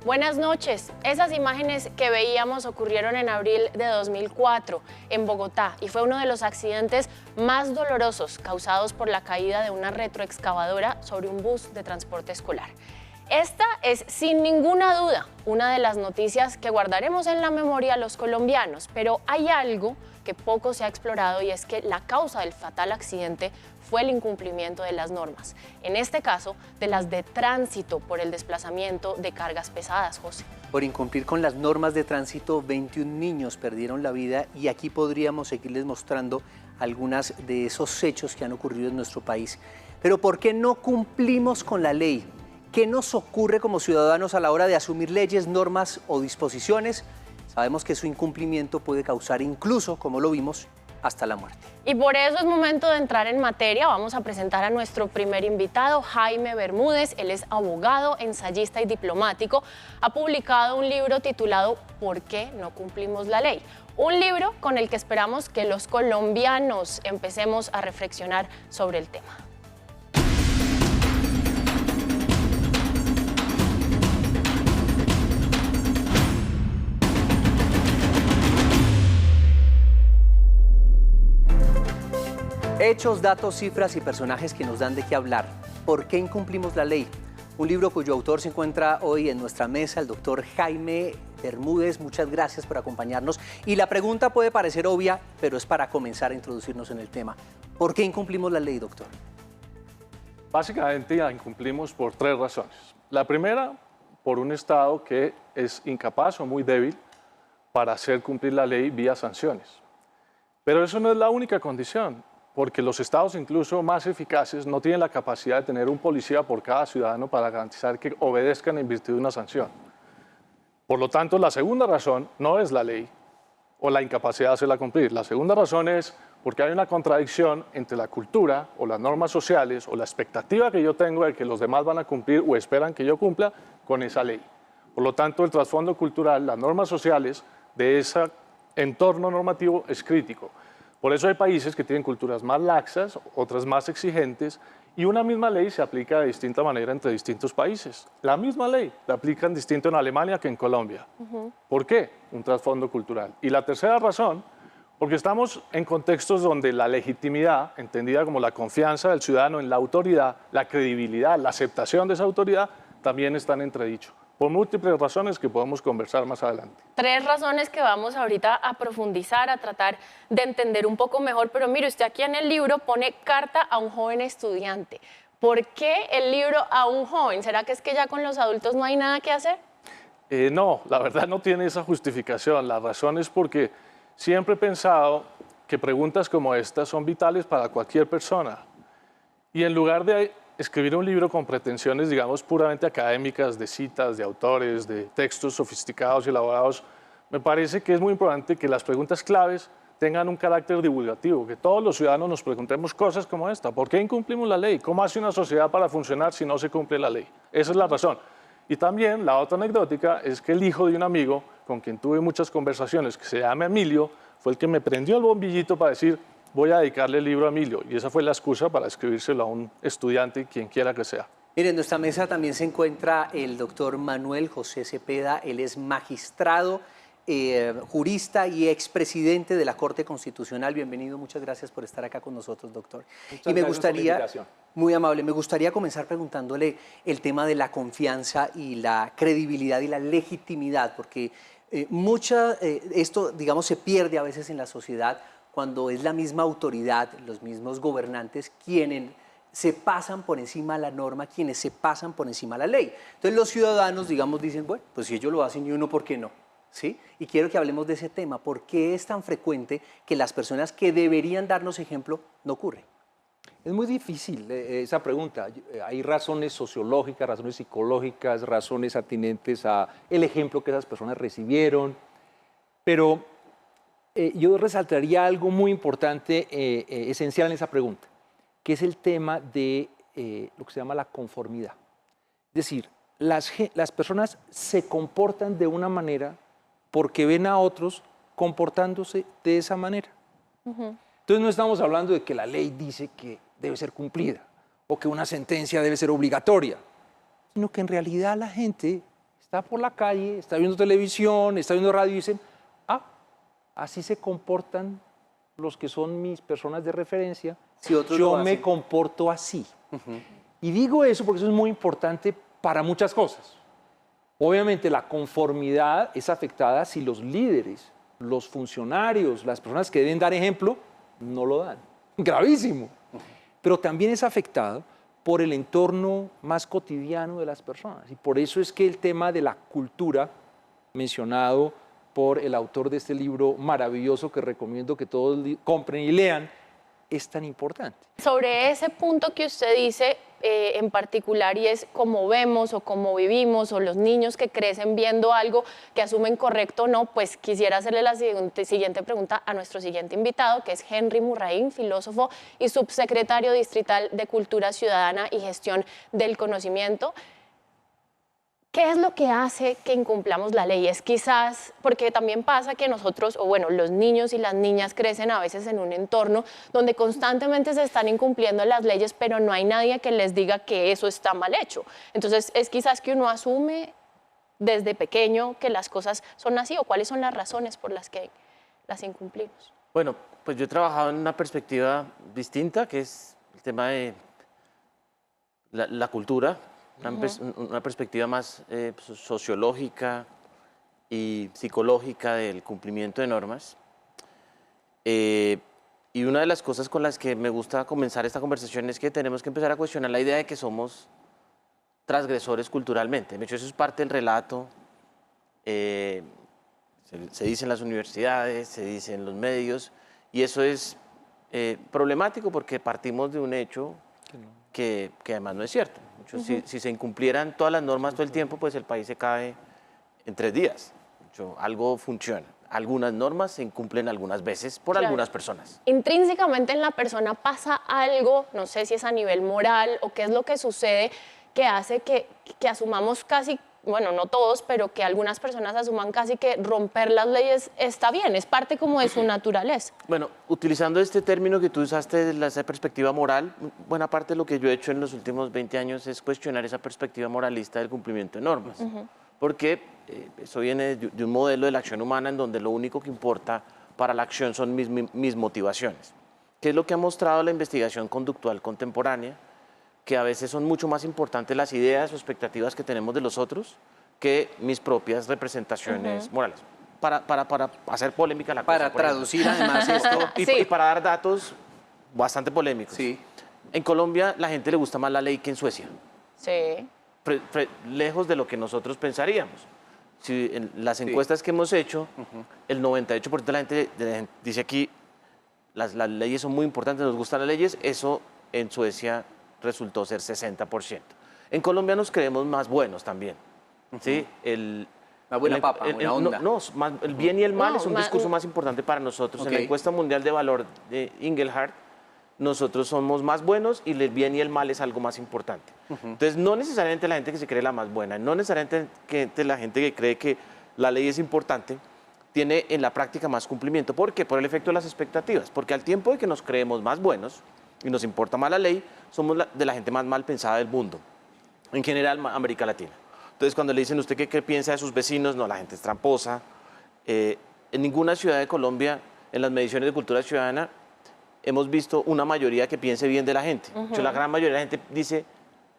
Buenas noches. Esas imágenes que veíamos ocurrieron en abril de 2004 en Bogotá y fue uno de los accidentes más dolorosos causados por la caída de una retroexcavadora sobre un bus de transporte escolar. Esta es, sin ninguna duda, una de las noticias que guardaremos en la memoria los colombianos, pero hay algo que poco se ha explorado y es que la causa del fatal accidente fue el incumplimiento de las normas, en este caso de las de tránsito por el desplazamiento de cargas pesadas, José. Por incumplir con las normas de tránsito, 21 niños perdieron la vida y aquí podríamos seguirles mostrando algunas de esos hechos que han ocurrido en nuestro país. Pero ¿por qué no cumplimos con la ley? ¿Qué nos ocurre como ciudadanos a la hora de asumir leyes, normas o disposiciones? Sabemos que su incumplimiento puede causar incluso, como lo vimos, hasta la muerte. Y por eso es momento de entrar en materia. Vamos a presentar a nuestro primer invitado, Jaime Bermúdez. Él es abogado, ensayista y diplomático. Ha publicado un libro titulado ¿Por qué no cumplimos la ley? Un libro con el que esperamos que los colombianos empecemos a reflexionar sobre el tema. Hechos, datos, cifras y personajes que nos dan de qué hablar. ¿Por qué incumplimos la ley? Un libro cuyo autor se encuentra hoy en nuestra mesa, el doctor Jaime Bermúdez. Muchas gracias por acompañarnos. Y la pregunta puede parecer obvia, pero es para comenzar a introducirnos en el tema. ¿Por qué incumplimos la ley, doctor? Básicamente la incumplimos por 3 razones. La primera, por un Estado que es incapaz o muy débil para hacer cumplir la ley vía sanciones. Pero eso no es la única condición, porque los estados incluso más eficaces no tienen la capacidad de tener un policía por cada ciudadano para garantizar que obedezcan en virtud de una sanción. Por lo tanto, la segunda razón no es la ley o la incapacidad de hacerla cumplir. La segunda razón es porque hay una contradicción entre la cultura o las normas sociales o la expectativa que yo tengo de que los demás van a cumplir o esperan que yo cumpla con esa ley. Por lo tanto, el trasfondo cultural, las normas sociales de ese entorno normativo es crítico. Por eso hay países que tienen culturas más laxas, otras más exigentes, y una misma ley se aplica de distinta manera entre distintos países. La misma ley la aplican distinto en Alemania que en Colombia. ¿Por qué? Un trasfondo cultural. Y la tercera razón, porque estamos en contextos donde la legitimidad, entendida como la confianza del ciudadano en la autoridad, la credibilidad, la aceptación de esa autoridad, también están en entredicho, por múltiples razones que podemos conversar más adelante. 3 razones que vamos ahorita a profundizar, a tratar de entender un poco mejor, pero mire, usted aquí en el libro pone carta a un joven estudiante. ¿Por qué el libro a un joven? ¿Será que es que ya con los adultos no hay nada que hacer? No, la verdad no tiene esa justificación. La razón es porque siempre he pensado que preguntas como estas son vitales para cualquier persona. Y en lugar de escribir un libro con pretensiones, digamos, puramente académicas, de citas, de autores, de textos sofisticados y elaborados, me parece que es muy importante que las preguntas claves tengan un carácter divulgativo, que todos los ciudadanos nos preguntemos cosas como esta. ¿Por qué incumplimos la ley? ¿Cómo hace una sociedad para funcionar si no se cumple la ley? Esa es la razón. Y también la otra anecdótica es que el hijo de un amigo con quien tuve muchas conversaciones, que se llama Emilio, fue el que me prendió el bombillito para decir: voy a dedicarle el libro a Emilio, y esa fue la excusa para escribírselo a un estudiante, quien quiera que sea. Miren, en nuestra mesa también se encuentra el doctor Manuel José Cepeda. Él es magistrado, jurista y expresidente de la Corte Constitucional. Bienvenido, muchas gracias por estar acá con nosotros, doctor. Muchas gracias por la invitación. Muy amable, me gustaría comenzar preguntándole el tema de la confianza y la credibilidad y la legitimidad, porque esto, digamos, se pierde a veces en la sociedad cuando es la misma autoridad, los mismos gobernantes quienes se pasan por encima de la norma, quienes se pasan por encima de la ley. Entonces los ciudadanos, digamos, dicen, bueno, pues si ellos lo hacen y uno, ¿por qué no? ¿Sí? Y quiero que hablemos de ese tema. ¿Por qué es tan frecuente que las personas que deberían darnos ejemplo no ocurre? Es muy difícil esa pregunta. Hay razones sociológicas, razones psicológicas, razones atinentes a el ejemplo que esas personas recibieron, pero yo resaltaría algo muy importante, esencial en esa pregunta, que es el tema de lo que se llama la conformidad. Es decir, las personas se comportan de una manera porque ven a otros comportándose de esa manera. Entonces no estamos hablando de que la ley dice que debe ser cumplida o que una sentencia debe ser obligatoria, sino que en realidad la gente está por la calle, está viendo televisión, está viendo radio y dicen, ah, así se comportan los que son mis personas de referencia, Si otros yo lo me hacen. comporto así. Y digo eso porque eso es muy importante para muchas cosas. Obviamente la conformidad es afectada si los líderes, los funcionarios, las personas que deben dar ejemplo, no lo dan. Gravísimo. Pero también es afectado por el entorno más cotidiano de las personas. Y por eso es que el tema de la cultura, mencionado por el autor de este libro maravilloso que recomiendo que todos compren y lean, es tan importante. Sobre ese punto que usted dice en particular, y es cómo vemos o cómo vivimos, o los niños que crecen viendo algo que asumen correcto o no, pues quisiera hacerle la siguiente pregunta a nuestro siguiente invitado, que es Henry Murraín, filósofo y subsecretario distrital de Cultura Ciudadana y Gestión del Conocimiento. ¿Qué es lo que hace que incumplamos la ley? Es quizás, porque también pasa que nosotros, o bueno, los niños y las niñas crecen a veces en un entorno donde constantemente se están incumpliendo las leyes, pero no hay nadie que les diga que eso está mal hecho. Entonces, es quizás que uno asume desde pequeño que las cosas son así, o cuáles son las razones por las que las incumplimos. Bueno, pues yo he trabajado en una perspectiva distinta, que es el tema de la cultura, una perspectiva más sociológica y psicológica del cumplimiento de normas. Y una de las cosas con las que me gusta comenzar esta conversación es que tenemos que empezar a cuestionar la idea de que somos transgresores culturalmente. De hecho, eso es parte del relato. Se dice en las universidades, se dice en los medios, y eso es problemático porque partimos de un hecho que además no es cierto. Si se incumplieran todas las normas todo el tiempo, pues el país se cae en 3 días. Algo funciona. Algunas normas se incumplen algunas veces por algunas personas. Intrínsecamente en la persona pasa algo, no sé si es a nivel moral o qué es lo que sucede, que hace que asumamos casi, bueno, no todos, pero que algunas personas asuman casi que romper las leyes está bien, es parte como de su naturaleza. Bueno, utilizando este término que tú usaste, esa perspectiva moral, buena parte de lo que yo he hecho en los últimos 20 años es cuestionar esa perspectiva moralista del cumplimiento de normas. Porque eso viene de un modelo de la acción humana en donde lo único que importa para la acción son mis motivaciones. ¿Qué es lo que ha mostrado la investigación conductual contemporánea? Que a veces son mucho más importantes las ideas o expectativas que tenemos de los otros que mis propias representaciones morales. Para hacer polémica la cosa. Para traducir además esto. Y para dar datos bastante polémicos. Sí. En Colombia la gente le gusta más la ley que en Suecia. Sí. Lejos de lo que nosotros pensaríamos. Si en las encuestas que hemos hecho, el 98% de la gente dice aquí, las leyes son muy importantes, nos gustan las leyes, eso en Suecia resultó ser 60%. En Colombia nos creemos más buenos también. ¿Sí? Una buena papa, buena onda. El bien y el mal es un discurso más importante para nosotros. En la encuesta mundial de valor de Ingelhart, nosotros somos más buenos y el bien y el mal es algo más importante. Entonces, no necesariamente la gente que se cree la más buena, no necesariamente la gente que cree que la ley es importante, tiene en la práctica más cumplimiento. ¿Por qué? Por el efecto de las expectativas. Porque al tiempo de que nos creemos más buenos y nos importa más la ley, somos de la gente más mal pensada del mundo, en general América Latina. Entonces, cuando le dicen, ¿usted qué piensa de sus vecinos? No, la gente es tramposa. En ninguna ciudad de Colombia, en las mediciones de cultura ciudadana, hemos visto una mayoría que piense bien de la gente. La gran mayoría de la gente dice,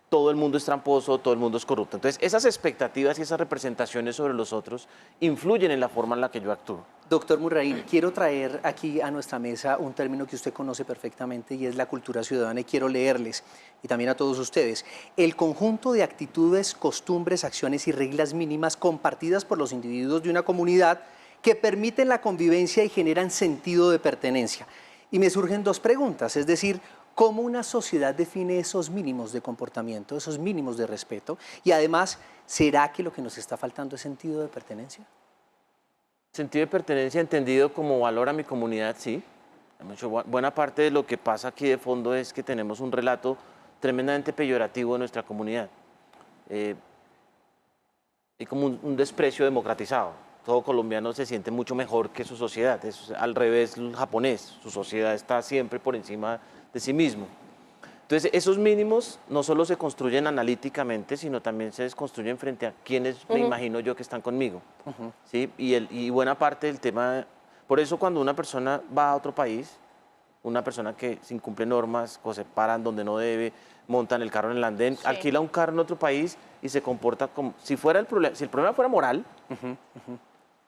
todo el mundo es tramposo, todo el mundo es corrupto. Entonces, esas expectativas y esas representaciones sobre los otros influyen en la forma en la que yo actúo. Doctor Murraín, quiero traer aquí a nuestra mesa un término que usted conoce perfectamente y es la cultura ciudadana, y quiero leerles, y también a todos ustedes, el conjunto de actitudes, costumbres, acciones y reglas mínimas compartidas por los individuos de una comunidad que permiten la convivencia y generan sentido de pertenencia. Y me surgen 2 preguntas, es decir, ¿cómo una sociedad define esos mínimos de comportamiento, esos mínimos de respeto? Y además, ¿será que lo que nos está faltando es sentido de pertenencia? Sentido de pertenencia entendido como valor a mi comunidad, sí. Buena parte de lo que pasa aquí de fondo es que tenemos un relato tremendamente peyorativo de nuestra comunidad. Y como un desprecio democratizado. Todo colombiano se siente mucho mejor que su sociedad. Es al revés el japonés. Su sociedad está siempre por encima de sí mismo. Entonces, esos mínimos no solo se construyen analíticamente, sino también se construyen frente a quienes me imagino yo que están conmigo. ¿Sí? Y buena parte del tema, por eso cuando una persona va a otro país, una persona que se incumple normas, o se paran donde no debe, montan el carro en el andén, Sí. alquila un carro en otro país y se comporta como si fuera el problema, si el problema fuera moral,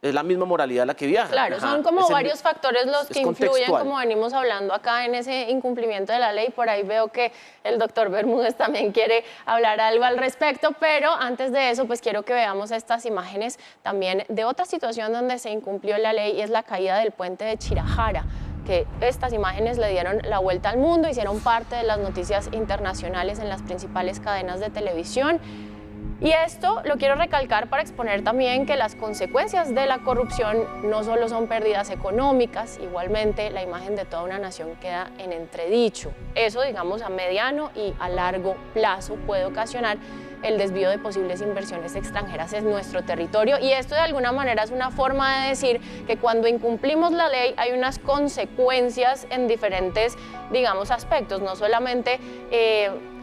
es la misma moralidad la que viaja. Claro, Ajá. son como Es el- varios factores los es que influyen, contextual. como venimos hablando acá en ese incumplimiento de la ley. Por ahí veo que el doctor Bermúdez también quiere hablar algo al respecto, pero antes de eso, pues quiero que veamos estas imágenes también de otra situación donde se incumplió la ley, y es la caída del puente de Chirajara, que estas imágenes le dieron la vuelta al mundo, hicieron parte de las noticias internacionales en las principales cadenas de televisión. Y esto lo quiero recalcar para exponer también que las consecuencias de la corrupción no solo son pérdidas económicas, igualmente la imagen de toda una nación queda en entredicho. Eso, digamos, a mediano y a largo plazo puede ocasionar el desvío de posibles inversiones extranjeras en nuestro territorio, y esto de alguna manera es una forma de decir que cuando incumplimos la ley hay unas consecuencias en diferentes, digamos, aspectos, no solamente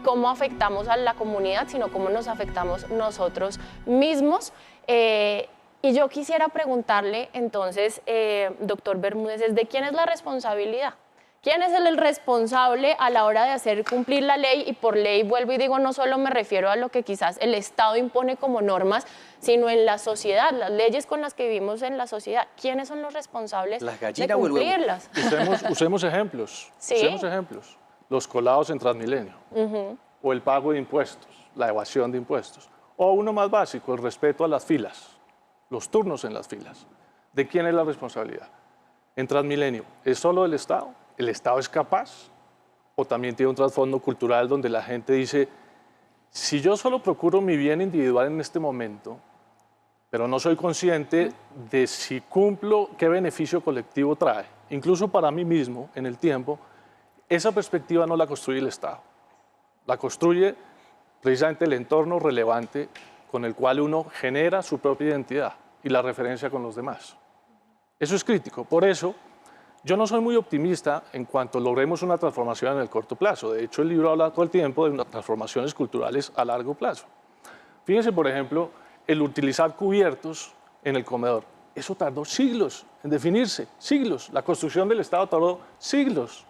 cómo afectamos a la comunidad, sino cómo nos afectamos nosotros mismos. Y yo quisiera preguntarle entonces, doctor Bermúdez, ¿de quién es la responsabilidad? ¿Quién es el responsable a la hora de hacer cumplir la ley? Y por ley, vuelvo y digo, no solo me refiero a lo que quizás el Estado impone como normas, sino en la sociedad, las leyes con las que vivimos en la sociedad. ¿Quiénes son los responsables ¿La de gallina o el huevo? cumplirlas? Usemos ejemplos. Sí. Usemos ejemplos. Los colados en Transmilenio. O el pago de impuestos, la evasión de impuestos. O uno más básico, el respeto a las filas, los turnos en las filas. ¿De quién es la responsabilidad? En Transmilenio, ¿es solo del Estado? ¿El Estado es capaz? ¿O también tiene un trasfondo cultural donde la gente dice, si yo solo procuro mi bien individual en este momento, pero no soy consciente de si cumplo, qué beneficio colectivo trae, incluso para mí mismo en el tiempo, esa perspectiva no la construye el Estado, la construye precisamente el entorno relevante con el cual uno genera su propia identidad y la referencia con los demás. Eso es crítico. Por eso, yo no soy muy optimista en cuanto logremos una transformación en el corto plazo. De hecho, el libro habla todo el tiempo de unas transformaciones culturales a largo plazo. Fíjense, por ejemplo, el utilizar cubiertos en el comedor. Eso tardó siglos en definirse, siglos. La construcción del Estado tardó siglos.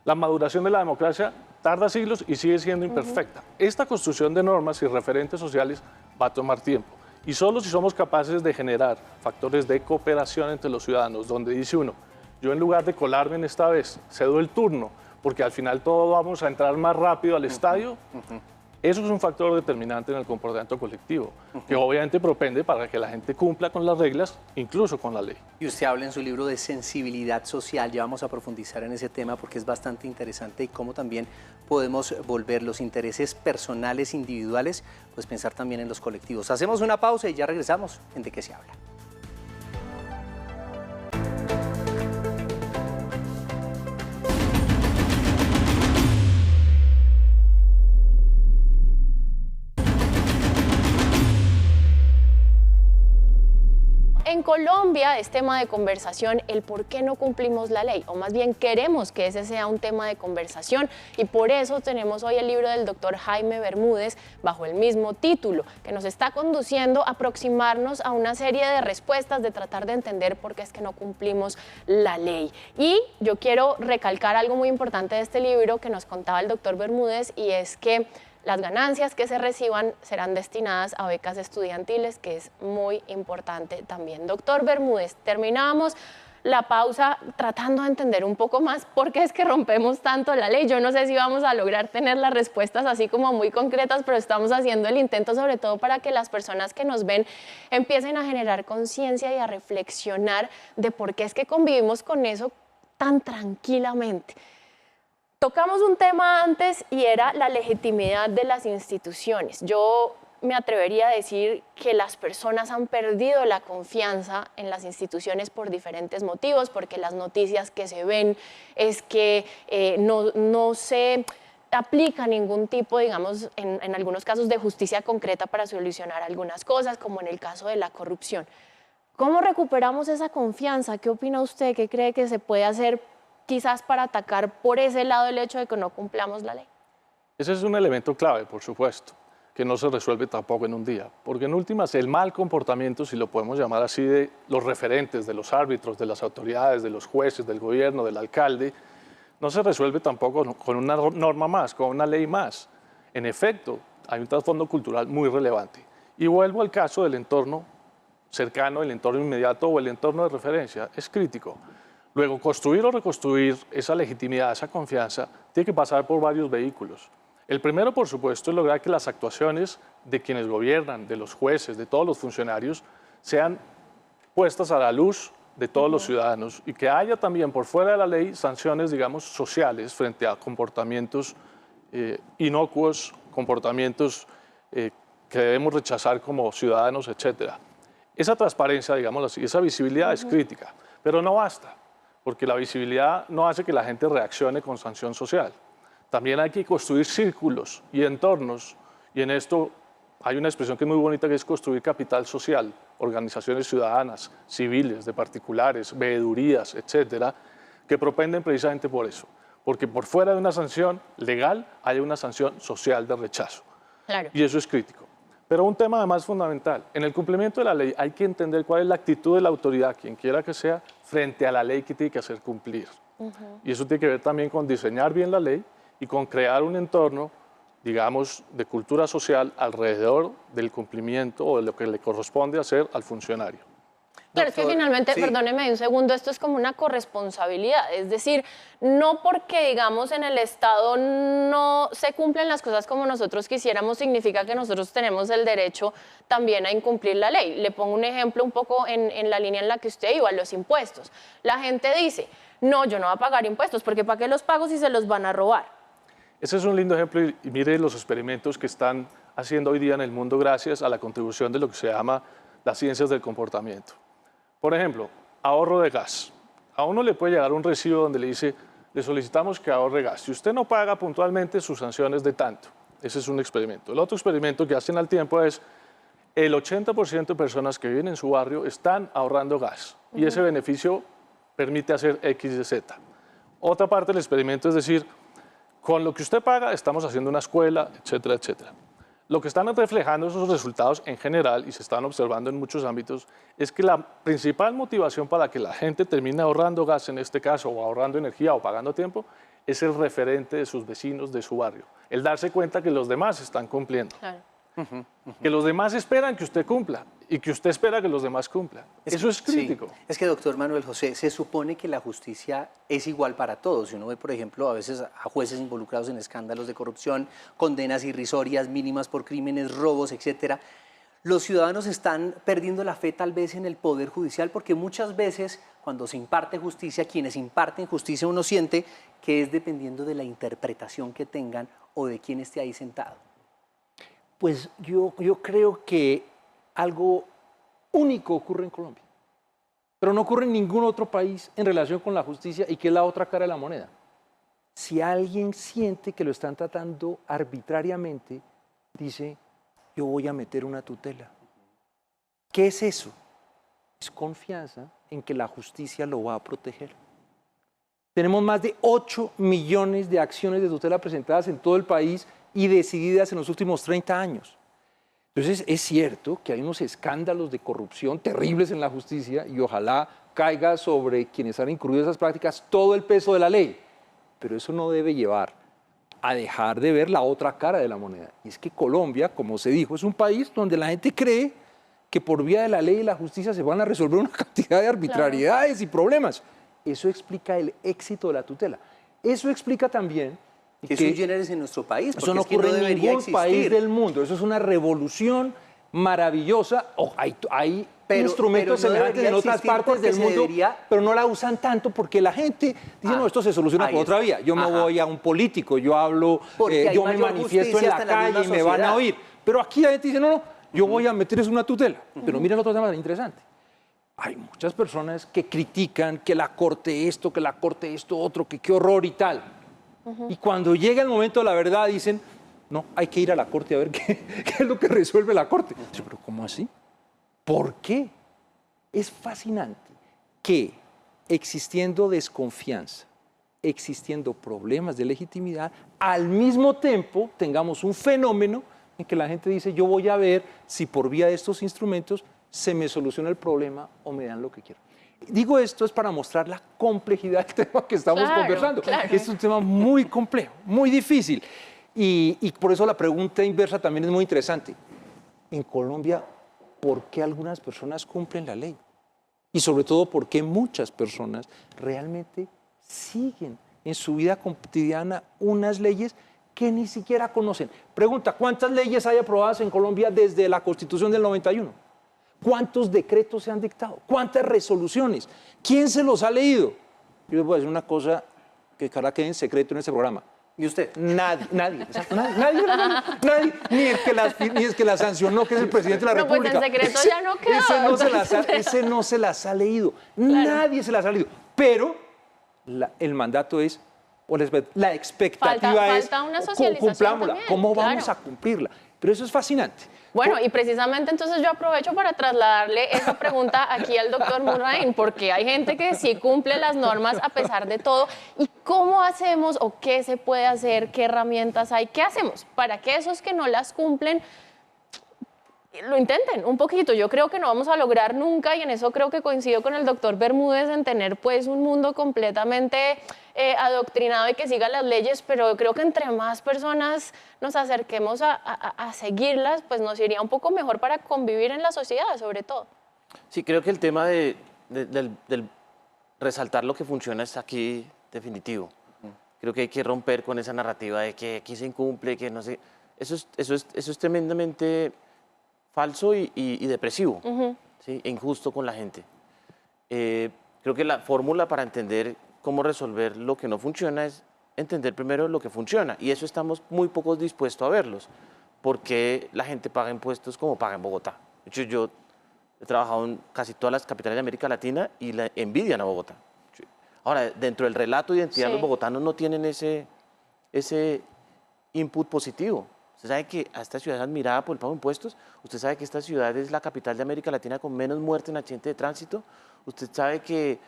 La maduración de la democracia tarda siglos y sigue siendo imperfecta. Esta construcción de normas y referentes sociales va a tomar tiempo. Y solo si somos capaces de generar factores de cooperación entre los ciudadanos, donde dice uno, yo en lugar de colarme en esta vez, cedo el turno, porque al final todos vamos a entrar más rápido al estadio, eso es un factor determinante en el comportamiento colectivo, que obviamente propende para que la gente cumpla con las reglas, incluso con la ley. Y usted habla en su libro de sensibilidad social, ya vamos a profundizar en ese tema porque es bastante interesante, y cómo también podemos volver los intereses personales, individuales, pues pensar también en los colectivos. Hacemos una pausa y ya regresamos en ¿De qué se habla? En Colombia es tema de conversación el por qué no cumplimos la ley, o más bien queremos que ese sea un tema de conversación, y por eso tenemos hoy el libro del doctor Jaime Bermúdez bajo el mismo título, que nos está conduciendo a aproximarnos a una serie de respuestas, de tratar de entender por qué es que no cumplimos la ley. Y yo quiero recalcar algo muy importante de este libro que nos contaba el doctor Bermúdez, y es que las ganancias que se reciban serán destinadas a becas estudiantiles, que es muy importante también. Doctor Bermúdez, terminamos la pausa tratando de entender un poco más por qué es que rompemos tanto la ley. Yo no sé si vamos a lograr tener las respuestas así como muy concretas, pero estamos haciendo el intento, sobre todo para que las personas que nos ven empiecen a generar conciencia y a reflexionar de por qué es que convivimos con eso tan tranquilamente. Tocamos un tema antes y era la legitimidad de las instituciones. Yo me atrevería a decir que las personas han perdido la confianza en las instituciones por diferentes motivos, porque las noticias que se ven es que no se aplica ningún tipo, digamos, en algunos casos de justicia concreta para solucionar algunas cosas, como en el caso de la corrupción. ¿Cómo recuperamos esa confianza? ¿Qué opina usted? ¿Qué cree que se puede hacer quizás para atacar por ese lado el hecho de que no cumplamos la ley? Ese es un elemento clave, por supuesto, que no se resuelve tampoco en un día, porque en últimas el mal comportamiento, si lo podemos llamar así, de los referentes, de los árbitros, de las autoridades, de los jueces, del gobierno, del alcalde, no se resuelve tampoco con una norma más, con una ley más. En efecto, hay un trasfondo cultural muy relevante. Y vuelvo al caso del entorno cercano, el entorno inmediato o el entorno de referencia, es crítico. Luego, construir o reconstruir esa legitimidad, esa confianza, tiene que pasar por varios vehículos. El primero, por supuesto, es lograr que las actuaciones de quienes gobiernan, de los jueces, de todos los funcionarios, sean puestas a la luz de todos los ciudadanos y que haya también por fuera de la ley sanciones, digamos, sociales frente a comportamientos inocuos, comportamientos que debemos rechazar como ciudadanos, etc. Esa transparencia, digamos así, esa visibilidad es crítica, pero no basta, porque la visibilidad no hace que la gente reaccione con sanción social. También hay que construir círculos y entornos, y en esto hay una expresión que es muy bonita, que es construir capital social, organizaciones ciudadanas, civiles, de particulares, veedurías, etcétera, que propenden precisamente por eso, porque por fuera de una sanción legal hay una sanción social de rechazo. Claro. Y eso es crítico. Pero un tema además fundamental, en el cumplimiento de la ley hay que entender cuál es la actitud de la autoridad, quien quiera que sea, frente a la ley que tiene que hacer cumplir. Y eso tiene que ver también con diseñar bien la ley y con crear un entorno, digamos, de cultura social alrededor del cumplimiento o de lo que le corresponde hacer al funcionario. Claro, es que Doctor, finalmente, sí. perdóneme un segundo, esto es como una corresponsabilidad, es decir, no porque digamos en el Estado no se cumplen las cosas como nosotros quisiéramos, significa que nosotros tenemos el derecho también a incumplir la ley. Le pongo un ejemplo un poco en la línea en la que usted iba, los impuestos. La gente dice, no, yo no voy a pagar impuestos, porque ¿para qué los pago si se los van a robar? Ese es un lindo ejemplo y mire los experimentos que están haciendo hoy día en el mundo gracias a la contribución de lo que se llama las ciencias del comportamiento. Por ejemplo, ahorro de gas. A uno le puede llegar un recibo donde le dice, le solicitamos que ahorre gas. Si usted no paga puntualmente, sus sanciones de tanto. Ese es un experimento. El otro experimento que hacen al tiempo es, el 80% de personas que viven en su barrio están ahorrando gas y ese beneficio permite hacer X y Z. Otra parte del experimento es decir, con lo que usted paga estamos haciendo una escuela, etcétera, etcétera. Lo que están reflejando esos resultados en general, y se están observando en muchos ámbitos, es que la principal motivación para que la gente termine ahorrando gas, en este caso, o ahorrando energía o pagando tiempo, es el referente de sus vecinos, de su barrio. El darse cuenta que los demás están cumpliendo. Claro. Que los demás esperan que usted cumpla y que usted espera que los demás cumplan. Eso es crítico. Sí. Es que, doctor Manuel José, se supone que la justicia es igual para todos. Si uno ve, por ejemplo, a veces a jueces involucrados en escándalos de corrupción, condenas irrisorias, mínimas por crímenes, robos, etcétera, los ciudadanos están perdiendo la fe tal vez en el Poder Judicial porque muchas veces cuando se imparte justicia, quienes imparten justicia uno siente que es dependiendo de la interpretación que tengan o de quién esté ahí sentado. Pues yo creo que algo único ocurre en Colombia, pero no ocurre en ningún otro país en relación con la justicia y que es la otra cara de la moneda. Si alguien siente que lo están tratando arbitrariamente, dice, yo voy a meter una tutela. ¿Qué es eso? Es confianza en que la justicia lo va a proteger. Tenemos más de 8 millones de acciones de tutela presentadas en todo el país y decididas en los últimos 30 años. Entonces, es cierto que hay unos escándalos de corrupción terribles en la justicia y ojalá caiga sobre quienes han incurrido esas prácticas todo el peso de la ley, pero eso no debe llevar a dejar de ver la otra cara de la moneda. Y es que Colombia, como se dijo, es un país donde la gente cree que por vía de la ley y la justicia se van a resolver una cantidad de arbitrariedades y problemas. Eso explica el éxito de la tutela. Eso explica también que es un generis en nuestro país. Eso no ocurre en ningún país del mundo. Eso es una revolución maravillosa. Oh, hay instrumentos semejantes en otras partes del mundo, pero no la usan tanto porque la gente dice, no, esto se soluciona por otra vía. Yo me voy a un político, yo hablo, yo me manifiesto en la calle y me van a oír. Pero aquí la gente dice, no, yo voy a meter una tutela. Pero miren otro tema interesante. Hay muchas personas que critican que la Corte esto, que la Corte esto, otro, que qué horror y tal. Y cuando llega el momento de la verdad dicen, no, hay que ir a la Corte a ver qué es lo que resuelve la Corte. Pero ¿cómo así? ¿Por qué? Es fascinante que existiendo desconfianza existiendo problemas de legitimidad, al mismo tiempo tengamos un fenómeno en que la gente dice, yo voy a ver si por vía de estos instrumentos se me soluciona el problema o me dan lo que quiero. Digo esto es para mostrar la complejidad del tema que estamos conversando. Claro. Es un tema muy complejo, muy difícil. Y por eso la pregunta inversa también es muy interesante. En Colombia, ¿por qué algunas personas cumplen la ley? Y sobre todo, ¿por qué muchas personas realmente siguen en su vida cotidiana unas leyes que ni siquiera conocen? Pregunta, ¿cuántas leyes hay aprobadas en Colombia desde la Constitución del 91? ¿Cuántos decretos se han dictado? ¿Cuántas resoluciones? ¿Quién se los ha leído? Yo les voy a decir una cosa que ojalá quede en secreto en este programa. ¿Y usted? Nadie, exacto, nadie, ni el que la sancionó, que es el presidente de la República. Pues en secreto ya no quedó. Ese no se las ha leído, Claro. Nadie se las ha leído, pero el mandato es, o la expectativa es, falta una socialización cumplámosla, también, ¿cómo vamos claro. a cumplirla? Pero eso es fascinante. Bueno, y precisamente entonces yo aprovecho para trasladarle esa pregunta aquí al doctor Murrain, porque hay gente que sí cumple las normas a pesar de todo. ¿Y cómo hacemos o qué se puede hacer? ¿Qué herramientas hay? ¿Qué hacemos para que esos que no las cumplen lo intenten un poquito? Yo creo que no vamos a lograr nunca, y en eso creo que coincido con el doctor Bermúdez, en tener pues un mundo completamente adoctrinado y que siga las leyes, pero creo que entre más personas nos acerquemos a seguirlas, pues nos iría un poco mejor para convivir en la sociedad, sobre todo. Sí, creo que el tema del resaltar lo que funciona es aquí definitivo. Creo que hay que romper con esa narrativa de que aquí se incumple, que no sé. Eso es tremendamente falso y depresivo, ¿sí? E injusto con la gente. Creo que la fórmula para entender cómo resolver lo que no funciona es entender primero lo que funciona, y eso estamos muy pocos dispuestos a verlos, porque la gente paga impuestos como paga en Bogotá. De hecho, yo he trabajado en casi todas las capitales de América Latina y la envidian a Bogotá. Ahora, dentro del relato de identidad, los bogotanos no tienen ese input positivo. Usted sabe que a esta ciudad es admirada por el pago de impuestos. Usted sabe que esta ciudad es la capital de América Latina con menos muertes en accidentes de tránsito. Usted sabe que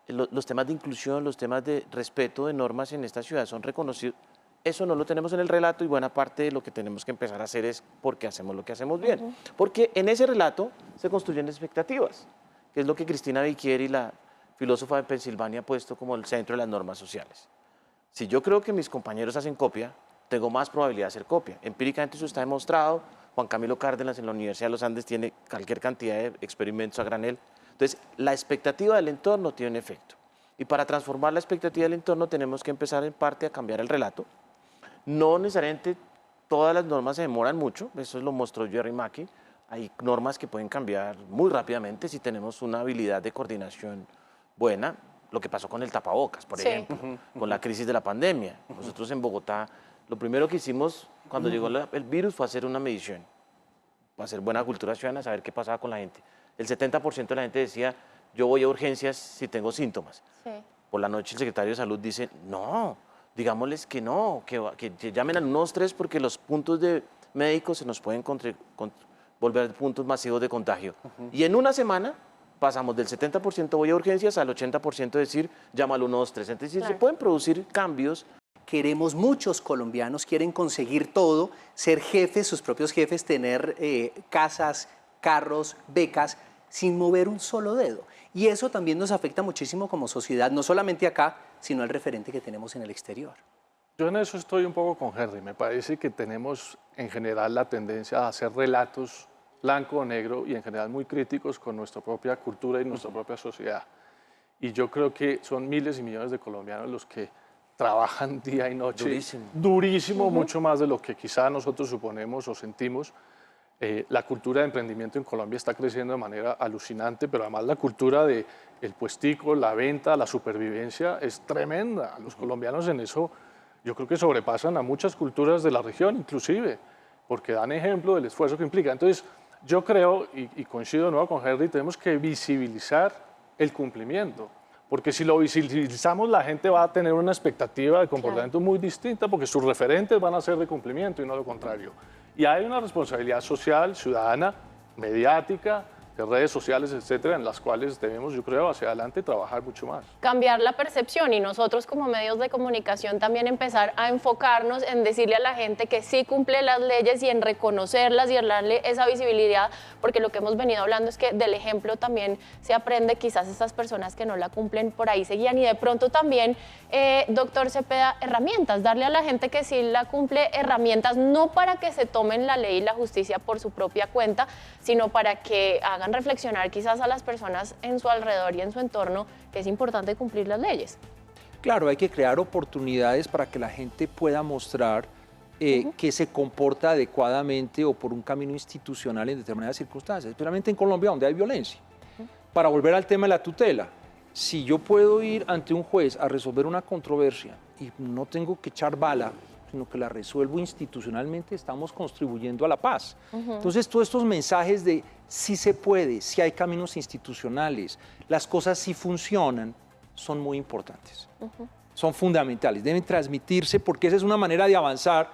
los temas de inclusión, los temas de respeto de normas en esta ciudad son reconocidos. Eso no lo tenemos en el relato, y buena parte de lo que tenemos que empezar a hacer es porque hacemos lo que hacemos bien. Porque en ese relato se construyen expectativas, que es lo que Cristina Vicchieri, la filósofa de Pensilvania, ha puesto como el centro de las normas sociales. Si yo creo que mis compañeros hacen copia, tengo más probabilidad de hacer copia. Empíricamente eso está demostrado. Juan Camilo Cárdenas en la Universidad de los Andes tiene cualquier cantidad de experimentos a granel. Entonces, la expectativa del entorno tiene un efecto. Y para transformar la expectativa del entorno tenemos que empezar en parte a cambiar el relato. No necesariamente todas las normas se demoran mucho, eso lo mostró Jerry Mackey. Hay normas que pueden cambiar muy rápidamente si tenemos una habilidad de coordinación buena. Lo que pasó con el tapabocas, por ejemplo, con la crisis de la pandemia. Nosotros en Bogotá, lo primero que hicimos cuando llegó el virus fue hacer una medición, hacer buena cultura ciudadana, saber qué pasaba con la gente. El 70% de la gente decía, yo voy a urgencias si tengo síntomas. Sí. Por la noche el secretario de Salud dice, no, digámosles que no, que llamen al 123 porque los puntos de médicos se nos pueden volver puntos masivos de contagio. Y en una semana pasamos del 70% voy a urgencias al 80% decir, llama al 123. Es decir, se pueden producir cambios. Queremos, muchos colombianos quieren conseguir todo, ser jefes, sus propios jefes, tener casas, carros, becas, sin mover un solo dedo. Y eso también nos afecta muchísimo como sociedad, no solamente acá, sino al referente que tenemos en el exterior. Yo en eso estoy un poco con Henry. Me parece que tenemos en general la tendencia a hacer relatos blanco o negro y en general muy críticos con nuestra propia cultura y nuestra propia sociedad. Y yo creo que son miles y millones de colombianos los que trabajan día y noche. Durísimo, mucho más de lo que quizá nosotros suponemos o sentimos. La cultura de emprendimiento en Colombia está creciendo de manera alucinante, pero además la cultura del puestico, la venta, la supervivencia es tremenda. Los colombianos en eso yo creo que sobrepasan a muchas culturas de la región inclusive, porque dan ejemplo del esfuerzo que implica. Entonces yo creo, y coincido de nuevo con Henry, tenemos que visibilizar el cumplimiento, porque si lo visibilizamos la gente va a tener una expectativa de comportamiento muy distinta, porque sus referentes van a ser de cumplimiento y no lo contrario. Y hay una responsabilidad social, ciudadana, mediática, de redes sociales, etcétera, en las cuales debemos, yo creo, hacia adelante trabajar mucho más. Cambiar la percepción y nosotros como medios de comunicación también empezar a enfocarnos en decirle a la gente que sí cumple las leyes y en reconocerlas y en darle esa visibilidad, porque lo que hemos venido hablando es que del ejemplo también se aprende. Quizás estas personas que no la cumplen por ahí se guían, y de pronto también, doctor Cepeda, herramientas, darle a la gente que sí la cumple herramientas, no para que se tomen la ley y la justicia por su propia cuenta, sino para que hagan reflexionar quizás a las personas en su alrededor y en su entorno que es importante cumplir las leyes. Claro, hay que crear oportunidades para que la gente pueda mostrar que se comporta adecuadamente o por un camino institucional en determinadas circunstancias, especialmente en Colombia, donde hay violencia. Para volver al tema de la tutela, si yo puedo ir ante un juez a resolver una controversia y no tengo que echar bala, sino que la resuelvo institucionalmente, estamos contribuyendo a la paz. Entonces, todos estos mensajes de sí se puede, sí hay caminos institucionales, las cosas sí funcionan, son muy importantes, son fundamentales, deben transmitirse porque esa es una manera de avanzar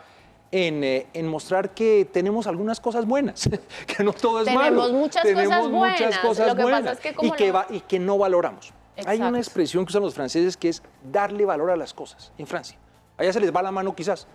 en mostrar que tenemos algunas cosas buenas, que no todo es malo. Tenemos muchas cosas lo que buenas. Pasa es que como y que no valoramos. Exacto. Hay una expresión que usan los franceses que es darle valor a las cosas, en Francia. Allá se les va la mano quizás.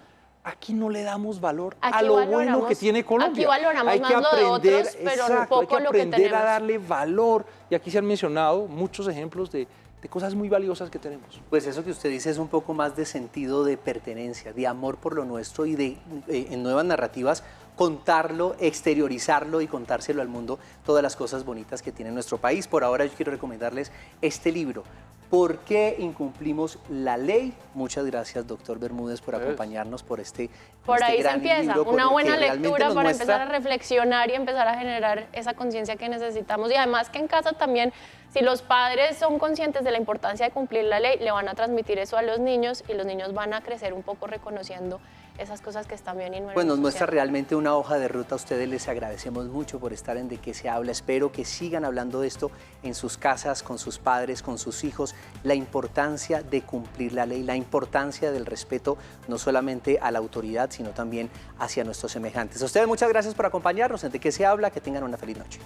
Aquí no le damos valor a lo bueno que tiene Colombia. Aquí valoramos más lo de otros, pero poco hay que lo que aprender tenemos. a darle valor. Y aquí se han mencionado muchos ejemplos de cosas muy valiosas que tenemos. Pues eso que usted dice es un poco más de sentido de pertenencia, de amor por lo nuestro y de en nuevas narrativas contarlo, exteriorizarlo y contárselo al mundo todas las cosas bonitas que tiene nuestro país. Por ahora yo quiero recomendarles este libro, ¿Por qué incumplimos la ley? Muchas gracias, doctor Bermúdez, por acompañarnos por este Por ahí se gran empieza, libro, una buena porque realmente lectura nos para muestra- empezar a reflexionar y empezar a generar esa conciencia que necesitamos. Y además que en casa también, si los padres son conscientes de la importancia de cumplir la ley, le van a transmitir eso a los niños y los niños van a crecer un poco reconociendo esas cosas que están bien y no. Pues nos muestra realmente una hoja de ruta. A ustedes les agradecemos mucho por estar en De Qué se habla. Espero que sigan hablando de esto en sus casas, con sus padres, con sus hijos. La importancia de cumplir la ley, la importancia del respeto no solamente a la autoridad, sino también hacia nuestros semejantes. A ustedes muchas gracias por acompañarnos en De Qué se habla. Que tengan una feliz noche.